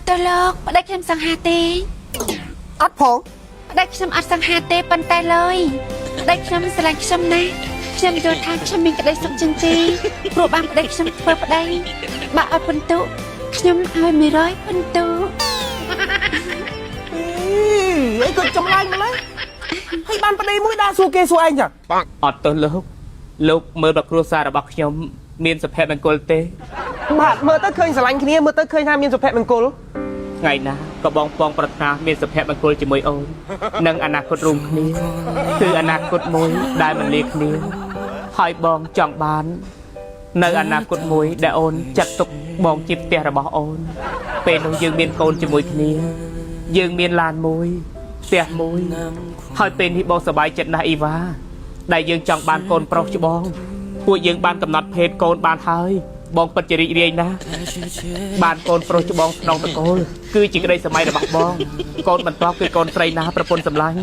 តើលោកប្តីខ្ញុំសង្ហាទេអត់ផងប្តីខ្ញុំអត់សង្ហាទេប៉ុន្តែឡើយប្តីខ្ញុំស្រឡាញ់ខ្ញុំណាស់ខ្ញុំយល់ថាខ្ញុំមានក្តីសុខជាងគេព្រោះបានប្តីខ្ញុំធ្វើប្តីបើអត់ពិន្ទុខ្ញុំឲ្យ100ពិន្ទុអីគាត់ចម្លែកម្ល៉េះហើយបានប្តីមួយដើរសួរគេសួរឯងចឹងអត់ទៅលោកមើលដល់គ្រួសាររបស់ខ្ញុំមានសុភមង្គលទេបាទមើលទៅឃើញស្រឡាញ់គ្នាមើលទៅឃើញថាមានសុភមង្គលថ្ងៃណាក៏បងពងប្រាថ្នាមានសុភមង្គលជាមួយអូននិងអនាគតរួមគ្នាគឺអនាគតមួយដែលមិនលាគ្នាហើយបងចង់បាននៅអនាគតមួយដែលអូនចាត់ទុកបងជាផ្ទះរបស់អូនពេលនោះយើងមានកូនជាមួយគ្នាយើងមានឡានមួយផ្ទះមួយហើយពេលនេះបងសប្បាយចិត្តណាស់អ៊ីវ៉ាដែលយើងចង់បានកូនប្រុសច្បងពួកយើងបានកំណត់ភេទកូនបានហើយបងពិតជារីករាយណាស់បានកូនប្រុសច្បងក្នុងតកូលគឺជាក្តីសម័យរបស់បងកូនបន្ទាប់គឺកូនស្រីណាប្រពន្ធសម្លាញ់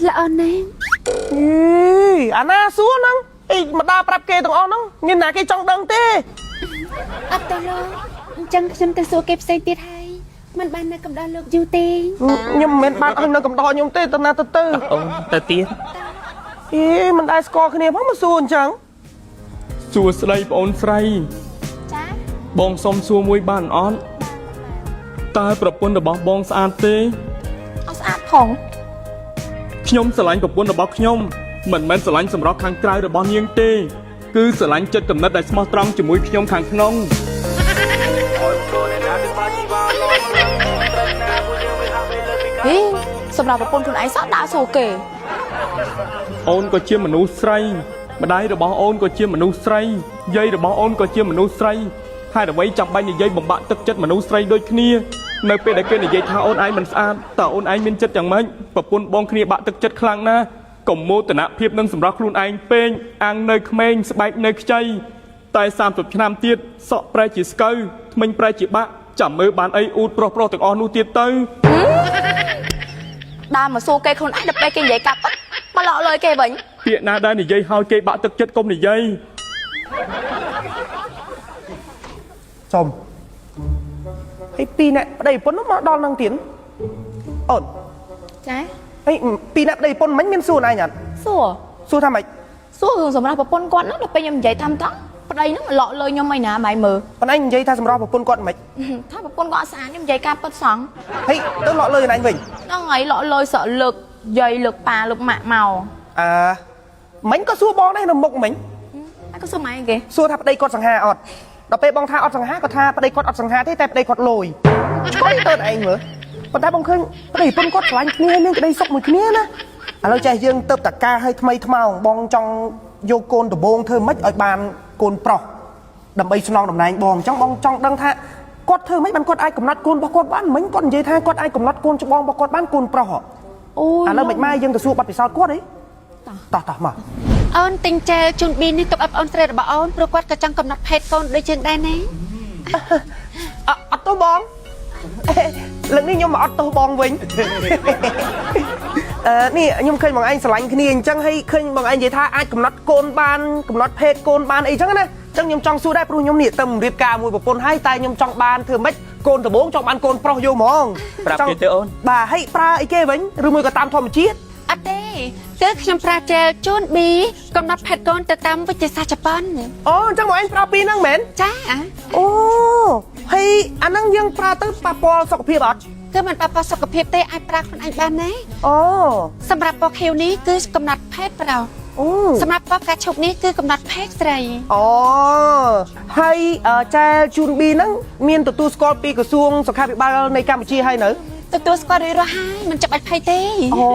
ល្អណាស់អាណាសួរហ្នឹងអីមកដើរប្រាប់គេទាំងអស់ហ្នឹងមានណាគេចង់ដឹងទេអត់ទៅលោកអញ្ចឹងខ្ញុំទៅសួរគេផ្សេងទៀតហើយមិនបាននៅកំដរលោកយូរទេខ្ញុំមិនមែនបានឲ្យនៅកំដរខ្ញុំទេទៅណាទៅអូនទៅទៀតមិនដែលស្គាល់គ្នាផងមកសួរអញ្ចឹងសួរស្ដីបងអូនស្រីចាបងសុំសួរមួយបានអត់តើប្រពន្ធរបស់បងស្អាតទេអត់ស្អាតផង ខ្ញុំស្រឡាញ់ប្រពន្ធរបស់ខ្ញុំមិនមែនស្រឡាញ់សម្រស់ខាងក្រៅរបស់នាងទេគឺស្រឡាញ់ចិត្តគំនិតដែលស្មោះត្រង់ជាមួយខ្ញុំខាងក្នុងសម្រាប់ប្រពន្ធខ្លួនឯងសោះដើរសួរគេអូនក៏ជាមនុស្សស្រីម្ដាយរបស់អូនក៏ជាមនុស្សស្រីយាយរបស់អូនក៏ជាមនុស្សស្រីហើយអ្វីចាំបាច់និយាយបំបាក់ទឹកចិត្តមនុស្សស្រីដូចគ្នានៅពេលដែលគេនិយាយថាអូនឯងមិនស្អាតតើអូនឯងមានចិត្តយ៉ាងម៉េចប្រពន្ធបងគ្នាបាក់ទឹកចិត្តខ្លាំងណាស់កុំមោទនភាពនឹងសម្រាប់ខ្លួនឯងពេកអាំងនៅក្មេងស្បែកនៅខ្ចីតែ30ឆ្នាំទៀតសក់ប្រែជាស្កូវធ្មេញប្រែជាបាក់ចាំមើលបានអីអ៊ូតប្រុសទាំងអស់នោះទៀតទៅដើរមកសួរគេខ្លួនឯងដល់ពេលគេនិយាយកាប់មកឡក់លុយគេវិញពាក្យណាដែលនិយាយឲ្យគេបាក់ទឹកចិត្តកុំនិយាយសុំហើយពីអ្នកប្តីប្រពន្ធមកដល់នឹងទៀតអូនចាហើយពីអ្នកប្តីប្រពន្ធមិនមានសួរឯងអត់សួរថាម៉េចសួររឿងសម្រាប់ប្រពន្ធគាត់ហ្នឹងដល់ពេលខ្ញុំនិយាយតាមតោះប្តីហ្នឹងមកឡក់លុយខ្ញុំមិនណាម៉ៃមើលប៉ុន្តែនិយាយថាសម្រាប់ប្រពន្ធគាត់មិនថាប្រពន្ធគាត់ស្អាតខ្ញុំនិយាយការពិតសងហើយទៅឡក់លុយឯងវិញហ្នឹងហើយឡក់លុយសក់លើកយាយលើកប៉ាលើកម៉ាក់មកមិញក៏សួរបងដែរនៅមុខមិញតែក៏សួរម៉ែគេសួរថាប្តីគាត់សង្ហាអត់ដល់ពេលបងថាអត់សង្ហាគាត់ថាប្តីគាត់អត់សង្ហាទេតែប្តីគាត់លុយឆ្កុយទៅឯងមើលប៉ុន្តែបងឃើញប្តីប្រពន្ធគាត់ឆ្លាញ់គ្នាមានក្តីសុខមួយគ្នាណាឥឡូវចេះយើងទៅតកាឲ្យថ្មីថ្មោងបងចង់យកកូនដំបងធ្វើម៉េចឲ្យបានកូនប្រុសដើម្បីស្នងតំណែងបងអញ្ចឹងបងចង់ដឹងថាគាត់ធ្វើម៉េចបានគាត់អាចកំណត់កូនរបស់គាត់បានមិញគាត់និយាយថាគាត់អាចកំណត់កូនច្បងរបស់គាត់បានកូនប្រុសអូយឥឡូវមិនម៉ែយើងទៅសួរបាត់ពិសោធន៍គាត់អីតោះមកអូនទិញចែលជូនប៊ីនេះទុកឲ្យប្អូនស្រីរបស់អូនព្រោះគាត់ក៏ចង់កំណត់ភេទកូនដូចយើងដែរណាអត់ទោះបងលើកនេះខ្ញុំមកអត់ទោសបងវិញនេះខ្ញុំឃើញបងឯងស្រឡាញ់គ្នាអញ្ចឹងហើយឃើញបងឯងនិយាយថាអាចកំណត់កូនបានកំណត់ភេទកូនបានអីចឹងណាអញ្ចឹងខ្ញុំចង់សួរដែរព្រោះខ្ញុំនេះទៅរៀបការមួយប្រពន្ធហើយតែខ្ញុំចង់បានធ្វើម៉េចកូនដំបងចង់បានកូនប្រុសយកហ្មងប្រាប់គេទៅអូនបាទហើយប្រើអីគេវិញឬមួយក៏តាមធម្មជាតិអត់ទេគឺខ្ញុំប្រើចែលជូនប៊ីកំណត់ភេទកូនទៅតាមវិទ្យាសាស្ត្រជប៉ុនអូអញ្ចឹងបងឯងប្រើពីហ្នឹងមែនចាអូហើយអាហ្នឹងយើងប្រើទៅប៉ះពាល់សុខភាពអត់គឺមិនប៉ះពាល់សុខភាពទេអាចប្រើខ្លួនឯងបានណាអូសម្រាប់ពណ៌ខៀវនេះគឺកំណត់ភេទប្រុសអូសម្រាប់ពណ៌ផ្កាឈូកនេះគឺកំណត់ភេទស្រីអូហើយចែលជូនប៊ីហ្នឹងមានទទួលស្គាល់ពីក្រសួងសុខាភិបាលនៃកម្ពុជាហើយនៅទទួលស្គាល់រួចរាល់ហើយមិនចាំបាច់ភ័យទេអូ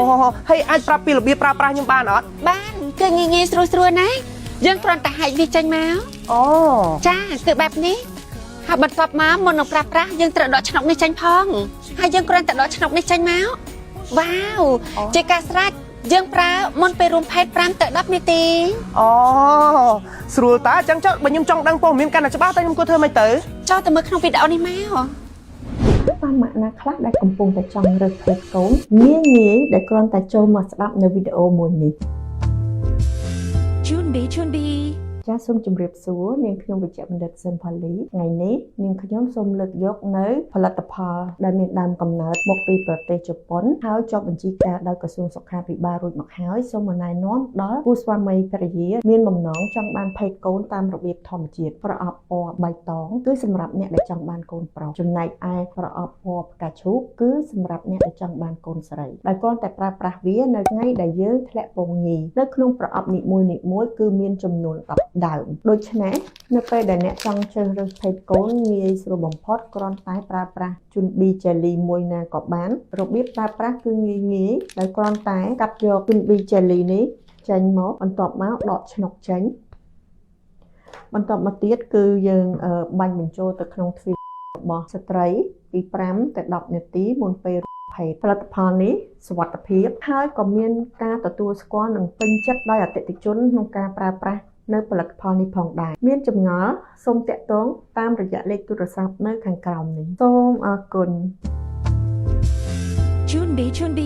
ហើយអាចប្រាប់ពីរបៀបប្រើប្រាស់ខ្ញុំបានអត់បានគឺងាយស្រួលណាយើងគ្រាន់តែហាច់វាចេញមកអូចាគឺបែបនេះហើយបន្ទាប់មកមុននឹងប្រើប្រាស់យើងត្រូវដកឆ្នុកនេះចេញផងហើយយើងគ្រាន់តែដកឆ្នុកនេះចេញមកវ៉ាវជាការស្រេចយើងប្រើមុនពេលរួមភេទ5ទៅ10នាទីអូស្រួលតាអញ្ចឹងចុះបើខ្ញុំចង់ដឹងព័ត៌មានកាន់តែច្បាស់តែខ្ញុំគួរធ្វើម៉េចទៅចុះទៅមើលក្នុងវីដេអូនេះមកបានម៉ាក់ណាខ្លះដែលកំពុងតែចង់រើសភេទកូនងាយដែលគ្រាន់តែចូលមកស្ដាប់នៅវីដេអូមួយនេះជូនប៊ី ចាសសូមជម្រាបសួរនាងខ្ញុំវិជ្ជបណ្ឌិតស៊ិនផាលីថ្ងៃនេះនាងខ្ញុំសូមលើកយកនៅផលិតផលដែលមានដើមកំណើតមកពីប្រទេសជប៉ុនហើយចុះបញ្ជីការដោយក្រសួងសុខាភិបាលរួចមកហើយសូមណែនាំដល់គូស្វាមីភរិយាមានបំណងចង់បានភេទកូនតាមរបៀបធម្មជាតិប្រអប់ពណ៌បៃតងគឺសម្រាប់អ្នកដែលចង់បានកូនប្រុសចំណែកឯប្រអប់ពណ៌ផ្កាឈូកគឺសម្រាប់អ្នកដែលចង់បានកូនស្រីដោយគ្រាន់តែប្រើប្រាស់វានៅថ្ងៃដែលយើងធ្លាក់ពងញីនៅក្នុងប្រអប់នីមួយៗគឺមានចំនួន10ដើមដូច្នេះនៅពេលដែលអ្នកចង់ជ្រើសរើសភេទកូនងាយស្រួលបំផុតគ្រាន់តែប្រើប្រាស់ជូនប៊ីជេលីមួយណាក៏បានរបៀបប្រើប្រាស់គឺងាយៗដោយគ្រាន់តែកាត់យកជូនប៊ីជេលីនេះចេញមកបន្ទាប់មកដកឆ្នុកចេញបន្ទាប់មកទៀតគឺយើងបាញ់បញ្ចូលទៅក្នុងទ្វាររបស់ស្ត្រីពី5ទៅ10នាទីមុនពេលភេទផលិតផលនេះសុវត្ថិភាពហើយក៏មានការទទួលស្គាល់និងពេញចិត្តដោយអតិថិជនក្នុងការប្រើប្រាស់នៅផលិតផលនេះផងដែរមានចម្ងល់សូមតាក់ទងតាមរយៈលេខទូរស័ព្ទនៅខាងក្រោមនេះសូមអរគុណ Chun B